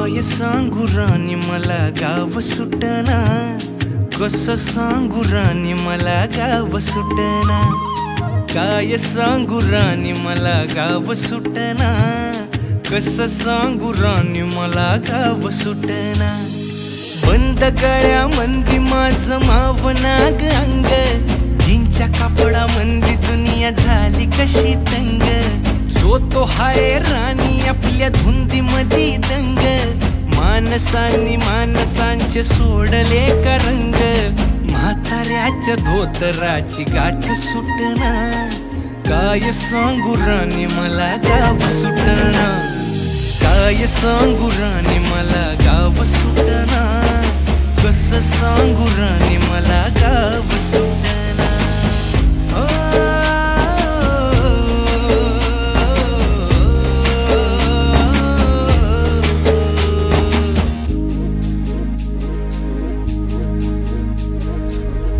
काय सांगू राणी मला गाव सुटना, कसं सांगू राणी मला गाव सुटना। काय सांगू राणी मला गाव सुटना, कसं सांगू राणी मला गाव सुटना। बंद गळ्यामंदी माझं मावनाग अंग, जीनच्या कापडामंदी दुनिया झाली कशी तंग। जो तो हाय राणी आपल्या धुंदीमधी दंग, माणसांनी माणसांचे सोडले का रंग। म्हाताऱ्याच्या धोतराची गाठ सुटना, काय सांगू राणी मला गाव सुटना। काय सांगू राणी मला गाव सुटना, कसं सांगू राणी मला गाव सुटना।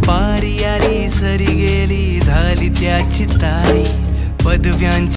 पारी आली सरी गेली झाली त्याची तारी, पदव्यांची